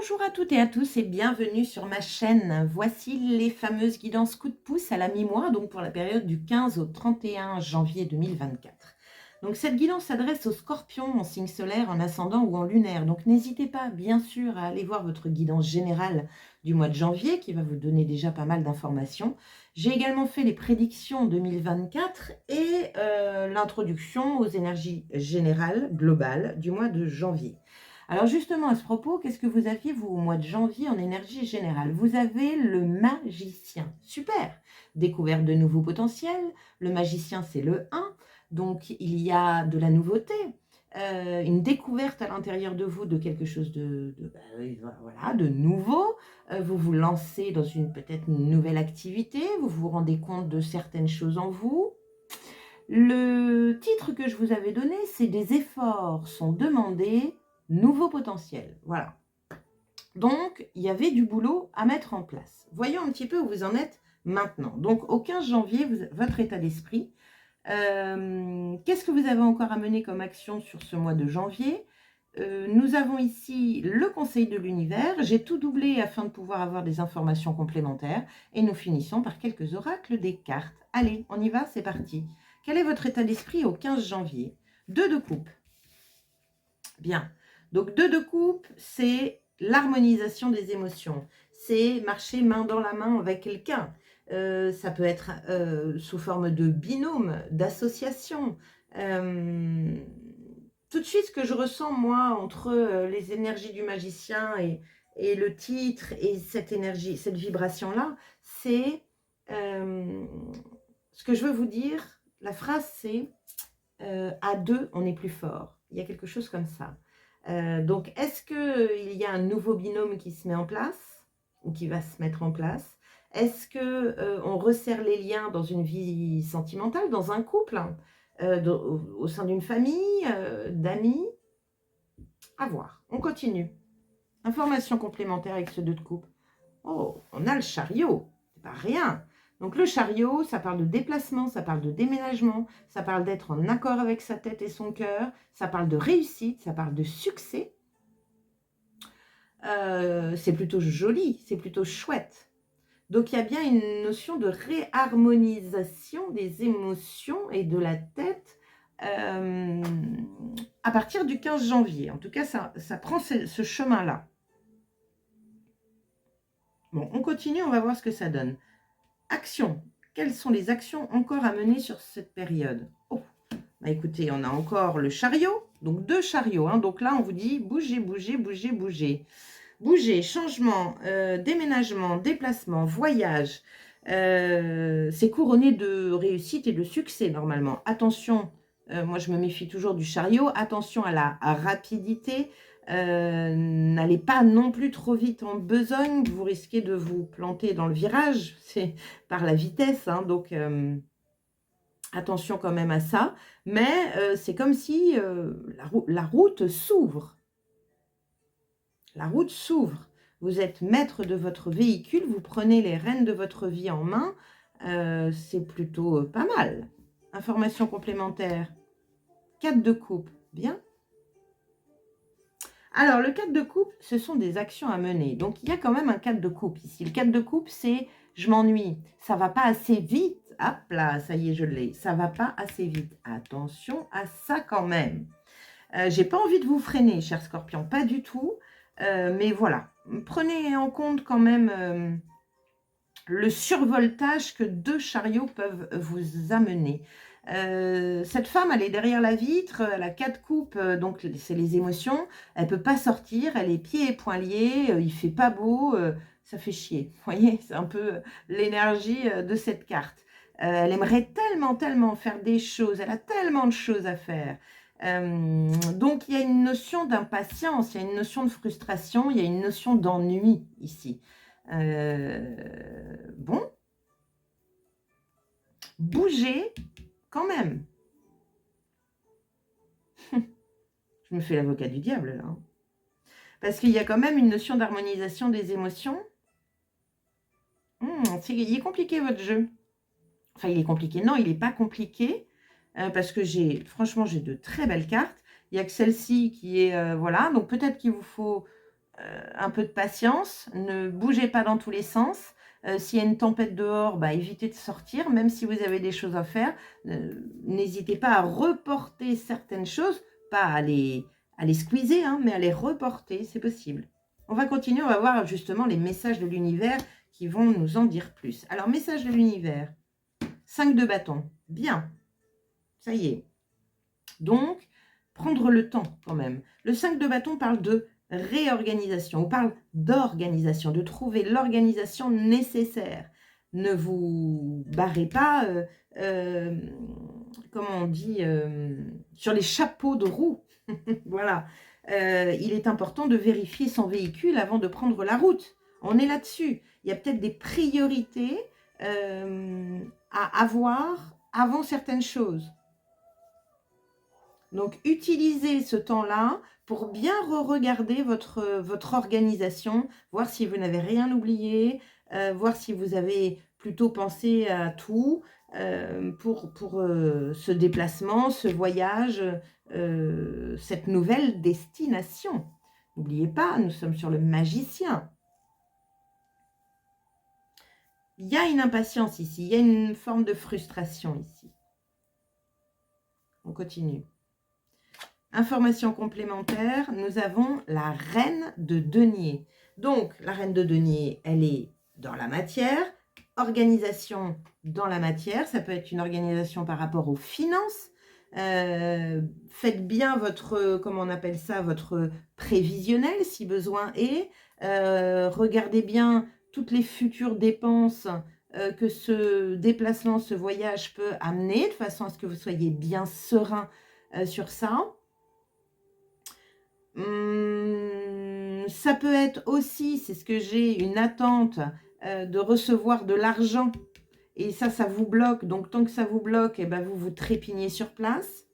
Bonjour à toutes et à tous et bienvenue sur ma chaîne. Voici les fameuses guidances coup de pouce à la mi-mois, donc pour la période du 15 au 31 janvier 2024. Donc cette guidance s'adresse aux scorpions en signe solaire, en ascendant ou en lunaire. Donc n'hésitez pas bien sûr à aller voir votre guidance générale du mois de janvier qui va vous donner déjà pas mal d'informations. J'ai également fait les prédictions 2024 et l'introduction aux énergies générales globales du mois de janvier. Alors justement, à ce propos, qu'est-ce que vous aviez, vous, au mois de janvier en énergie générale? Vous avez le magicien. Super! Découverte de nouveaux potentiels. Le magicien, c'est le 1. Donc, il y a de la nouveauté. Une découverte à l'intérieur de vous de quelque chose voilà, de nouveau. Vous vous lancez dans peut-être une nouvelle activité. Vous vous rendez compte de certaines choses en vous. Le titre que je vous avais donné, c'est « Des efforts sont demandés ». Nouveau potentiel, voilà. Donc, il y avait du boulot à mettre en place. Voyons un petit peu où vous en êtes maintenant. Donc, au 15 janvier, votre état d'esprit. Qu'est-ce que vous avez encore à mener comme action sur ce mois de janvier? Nous avons ici le conseil de l'univers. J'ai tout doublé afin de pouvoir avoir des informations complémentaires. Et nous finissons par quelques oracles des cartes. Allez, on y va, c'est parti. Quel est votre état d'esprit au 15 janvier? 2 de coupe. Bien. Donc, 2 de coupe, c'est l'harmonisation des émotions. C'est marcher main dans la main avec quelqu'un. Ça peut être sous forme de binôme, d'association. Tout de suite, ce que je ressens, moi, entre les énergies du magicien et le titre et cette énergie, cette vibration-là, c'est ce que je veux vous dire. La phrase, c'est à deux, on est plus fort. Il y a quelque chose comme ça. Donc, est-ce qu'il y a un nouveau binôme qui se met en place ou qui va se mettre en place? Est-ce qu'on resserre les liens dans une vie sentimentale, dans un couple, au sein d'une famille, d'amis? À voir. On continue. Information complémentaire avec ce 2 de coupe. Oh, on a le chariot. C'est pas rien. Donc le chariot, ça parle de déplacement, ça parle de déménagement, ça parle d'être en accord avec sa tête et son cœur, ça parle de réussite, ça parle de succès. C'est plutôt joli, c'est plutôt chouette. Donc il y a bien une notion de réharmonisation des émotions et de la tête à partir du 15 janvier. En tout cas, ça prend ce chemin-là. Bon, on continue, on va voir ce que ça donne. Action. Quelles sont les actions encore à mener sur cette période? Oh, bah écoutez, on a encore le chariot, donc 2 chariots. Hein. Donc là, on vous dit bougez, bougez, bougez, bougez. Bouger, changement, déménagement, déplacement, voyage. C'est couronné de réussite et de succès normalement. Attention, moi je me méfie toujours du chariot. Attention à la rapidité. N'allez pas non plus trop vite en besogne. Vous risquez de vous planter dans le virage. C'est par la vitesse. Hein, donc attention quand même à ça. Mais c'est comme si la route s'ouvre. La route s'ouvre. Vous êtes maître de votre véhicule, vous prenez les rênes de votre vie en main. C'est plutôt pas mal. Information complémentaire. 4 de coupe. Bien. Alors, le 4 de coupe, ce sont des actions à mener. Donc, il y a quand même un 4 de coupe ici. Le 4 de coupe, c'est « je m'ennuie ». Ça ne va pas assez vite. Hop là, ça y est, je l'ai. Ça ne va pas assez vite. Attention à ça quand même. J'ai pas envie de vous freiner, cher Scorpion, pas du tout. Mais voilà, prenez en compte quand même le survoltage que 2 chariots peuvent vous amener. Cette femme, elle est derrière la vitre, elle a 4 coupes, donc c'est les émotions. Elle ne peut pas sortir, elle est pieds et poings liés, il fait pas beau, ça fait chier. Vous voyez, c'est un peu l'énergie de cette carte. Elle aimerait tellement, tellement faire des choses, elle a tellement de choses à faire. Donc, il y a une notion d'impatience, il y a une notion de frustration, il y a une notion d'ennui ici. Bon, bougez quand même. Je me fais l'avocat du diable, là. Parce qu'il y a quand même une notion d'harmonisation des émotions. Il est compliqué, votre jeu. Enfin, il est compliqué. Non, il n'est pas compliqué. Parce que franchement, j'ai de très belles cartes. Il n'y a que celle-ci qui est, voilà. Donc, peut-être qu'il vous faut un peu de patience, ne bougez pas dans tous les sens. S'il y a une tempête dehors, bah, évitez de sortir, même si vous avez des choses à faire. N'hésitez pas à reporter certaines choses, pas à les squeezer, hein, mais à les reporter, c'est possible. On va continuer, on va voir justement les messages de l'univers qui vont nous en dire plus. Alors, message de l'univers, 5 de bâton, bien, ça y est. Donc, prendre le temps quand même. Le 5 de bâton parle de réorganisation, on parle d'organisation, de trouver l'organisation nécessaire. Ne vous barrez pas, comment on dit, sur les chapeaux de roue. Voilà. Il est important de vérifier son véhicule avant de prendre la route. On est là-dessus. Il y a peut-être des priorités à avoir avant certaines choses. Donc, utilisez ce temps-là pour bien re-regarder votre organisation, voir si vous n'avez rien oublié, voir si vous avez plutôt pensé à tout pour ce déplacement, ce voyage, cette nouvelle destination. N'oubliez pas, nous sommes sur le magicien. Il y a une impatience ici, il y a une forme de frustration ici. On continue. Information complémentaire, nous avons la reine de denier. Donc, la reine de denier, elle est dans la matière. Organisation dans la matière, ça peut être une organisation par rapport aux finances. Faites bien votre, comment on appelle ça, votre prévisionnel si besoin est. Regardez bien toutes les futures dépenses que ce déplacement, ce voyage peut amener, de façon à ce que vous soyez bien serein sur ça. Ça peut être aussi, c'est ce que j'ai, une attente de recevoir de l'argent. Et ça vous bloque. Donc, tant que ça vous bloque, eh ben, vous vous trépignez sur place.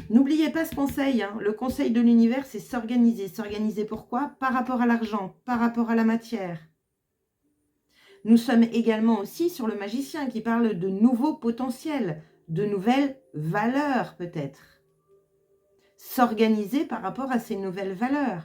N'oubliez pas ce conseil. Hein. Le conseil de l'univers, c'est s'organiser. S'organiser pourquoi? Par rapport à l'argent, par rapport à la matière. Nous sommes également aussi sur le magicien qui parle de nouveaux potentiels, de nouvelles valeurs peut-être. S'organiser par rapport à ces nouvelles valeurs.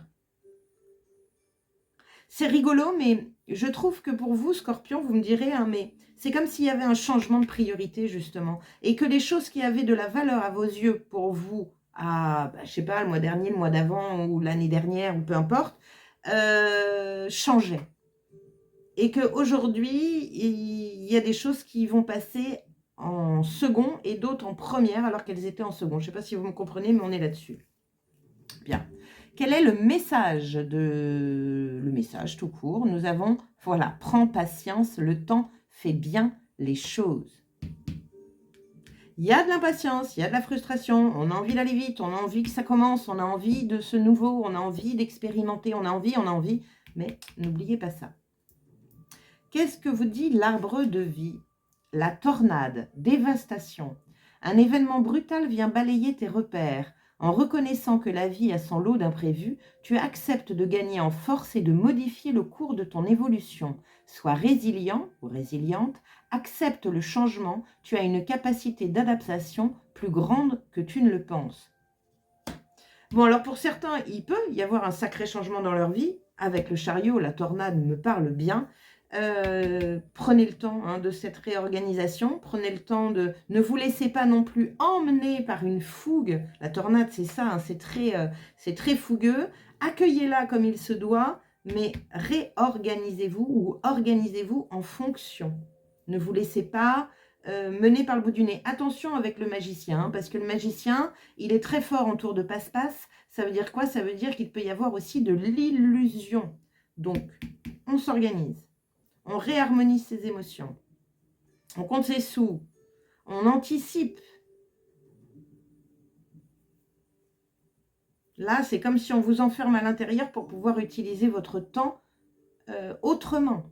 C'est rigolo, mais je trouve que pour vous, Scorpion, vous me direz, hein, mais c'est comme s'il y avait un changement de priorité, justement, et que les choses qui avaient de la valeur à vos yeux pour vous, je sais pas, le mois dernier, le mois d'avant, ou l'année dernière, ou peu importe, changeaient. Et qu'aujourd'hui, il y a des choses qui vont passer en second et d'autres en première, alors qu'elles étaient en second. Je ne sais pas si vous me comprenez, mais on est là-dessus. Bien. Quel est le message le message tout court? Nous avons, voilà, prends patience, le temps fait bien les choses. Il y a de l'impatience, il y a de la frustration, on a envie d'aller vite, on a envie que ça commence, on a envie de ce nouveau, on a envie d'expérimenter, on a envie, mais n'oubliez pas ça. Qu'est-ce que vous dit l'arbre de vie? La tornade, dévastation. Un événement brutal vient balayer tes repères. En reconnaissant que la vie a son lot d'imprévus, tu acceptes de gagner en force et de modifier le cours de ton évolution. Sois résilient ou résiliente, accepte le changement, tu as une capacité d'adaptation plus grande que tu ne le penses. Bon, alors pour certains, il peut y avoir un sacré changement dans leur vie. Avec le chariot, la tornade me parle bien. Prenez le temps de cette réorganisation, prenez le temps de... Ne vous laissez pas non plus emmener par une fougue. La tornade, c'est ça, c'est très fougueux. Accueillez-la comme il se doit, mais réorganisez-vous ou organisez-vous en fonction. Ne vous laissez pas mener par le bout du nez. Attention avec le magicien, parce que le magicien, il est très fort en tour de passe-passe. Ça veut dire quoi? Ça veut dire qu'il peut y avoir aussi de l'illusion. Donc, on s'organise. On réharmonise ses émotions. On compte ses sous. On anticipe. Là, c'est comme si on vous enferme à l'intérieur pour pouvoir utiliser votre temps autrement.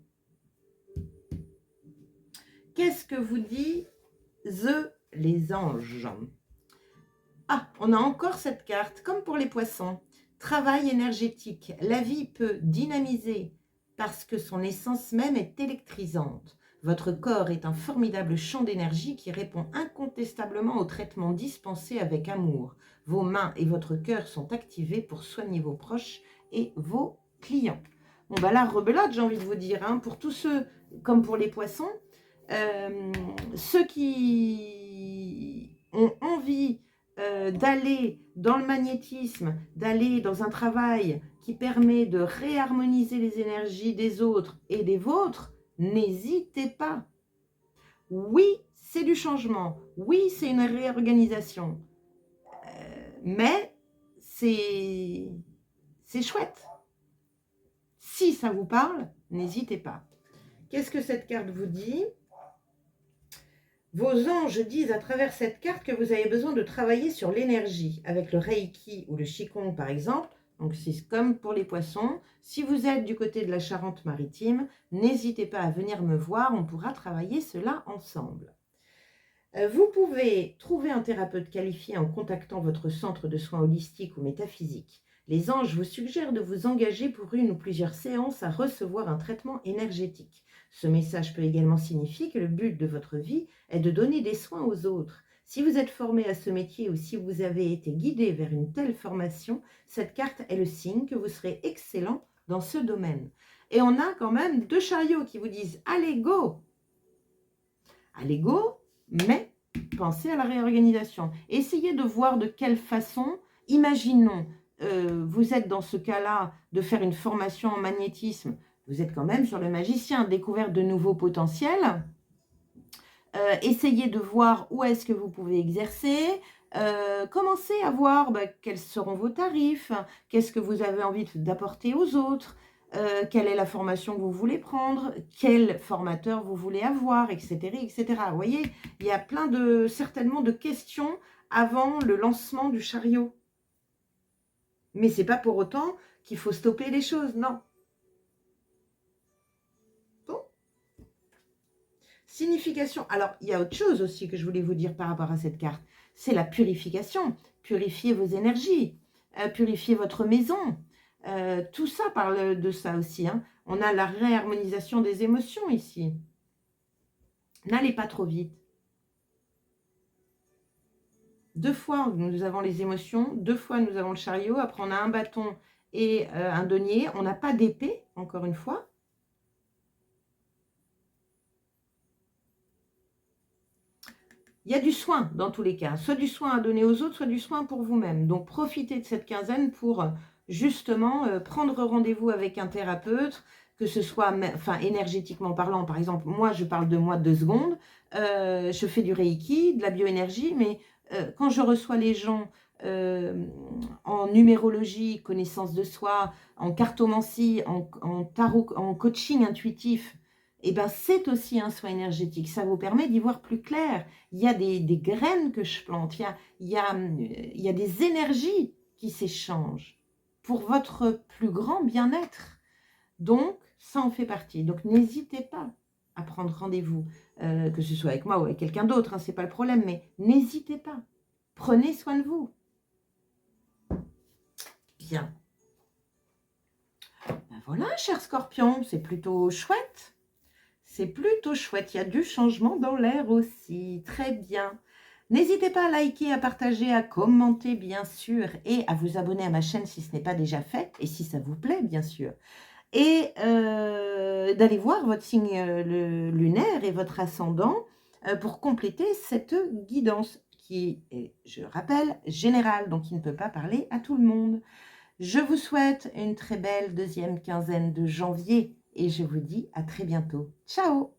Qu'est-ce que vous disent les anges? Ah, on a encore cette carte, comme pour les poissons. Travail énergétique. La vie peut dynamiser parce que son essence même est électrisante. Votre corps est un formidable champ d'énergie qui répond incontestablement aux traitements dispensés avec amour. Vos mains et votre cœur sont activés pour soigner vos proches et vos clients. Bon, bah là, rebelote, j'ai envie de vous dire, hein, pour tous ceux, comme pour les poissons, ceux qui ont envie d'aller dans le magnétisme, d'aller dans un travail qui permet de réharmoniser les énergies des autres et des vôtres, n'hésitez pas. Oui, c'est du changement. Oui, c'est une réorganisation. Mais c'est chouette. Si ça vous parle, n'hésitez pas. Qu'est-ce que cette carte vous dit ? Vos anges disent à travers cette carte que vous avez besoin de travailler sur l'énergie avec le Reiki ou le Qigong par exemple. Donc c'est comme pour les poissons. Si vous êtes du côté de la Charente-Maritime, n'hésitez pas à venir me voir, on pourra travailler cela ensemble. Vous pouvez trouver un thérapeute qualifié en contactant votre centre de soins holistiques ou métaphysiques. Les anges vous suggèrent de vous engager pour une ou plusieurs séances à recevoir un traitement énergétique. Ce message peut également signifier que le but de votre vie est de donner des soins aux autres. Si vous êtes formé à ce métier ou si vous avez été guidé vers une telle formation, cette carte est le signe que vous serez excellent dans ce domaine. Et on a quand même 2 chariots qui vous disent « Allez, go !» Allez, go, mais pensez à la réorganisation. Essayez de voir de quelle façon, imaginons, vous êtes dans ce cas-là de faire une formation en magnétisme, vous êtes quand même sur le magicien, découverte de nouveaux potentiels. Essayez de voir où est-ce que vous pouvez exercer. Commencez à voir quels seront vos tarifs, qu'est-ce que vous avez envie d'apporter aux autres, quelle est la formation que vous voulez prendre, quel formateur vous voulez avoir, etc. etc. Vous voyez, il y a plein certainement de questions avant le lancement du chariot. Mais ce n'est pas pour autant qu'il faut stopper les choses, non. Bon. Signification. Alors, il y a autre chose aussi que je voulais vous dire par rapport à cette carte. C'est la purification. Purifiez vos énergies. Purifiez votre maison. Tout ça parle de ça aussi. Hein. On a la réharmonisation des émotions ici. N'allez pas trop vite. 2 fois, nous avons les émotions. 2 fois, nous avons le chariot. Après, on a un bâton et un denier. On n'a pas d'épée, encore une fois. Il y a du soin dans tous les cas. Soit du soin à donner aux autres, soit du soin pour vous-même. Donc, profitez de cette quinzaine pour justement prendre rendez-vous avec un thérapeute, que ce soit énergétiquement parlant. Par exemple, moi, je parle de moi 2 secondes. Je fais du Reiki, de la bioénergie, mais quand je reçois les gens en numérologie, connaissance de soi, en cartomancie, en tarot, en coaching intuitif, et ben c'est aussi un soin énergétique. Ça vous permet d'y voir plus clair. Il y a des graines que je plante, il y a des énergies qui s'échangent pour votre plus grand bien-être. Donc, ça en fait partie. Donc, n'hésitez pas à prendre rendez-vous, que ce soit avec moi ou avec quelqu'un d'autre, hein, ce n'est pas le problème, mais n'hésitez pas. Prenez soin de vous. Bien. Ben voilà, cher Scorpion, c'est plutôt chouette. C'est plutôt chouette. Il y a du changement dans l'air aussi. Très bien. N'hésitez pas à liker, à partager, à commenter, bien sûr, et à vous abonner à ma chaîne si ce n'est pas déjà fait, et si ça vous plaît, bien sûr. Et d'aller voir votre signe lunaire et votre ascendant pour compléter cette guidance qui est, je rappelle, générale, donc qui ne peut pas parler à tout le monde. Je vous souhaite une très belle 2e quinzaine de janvier et je vous dis à très bientôt. Ciao!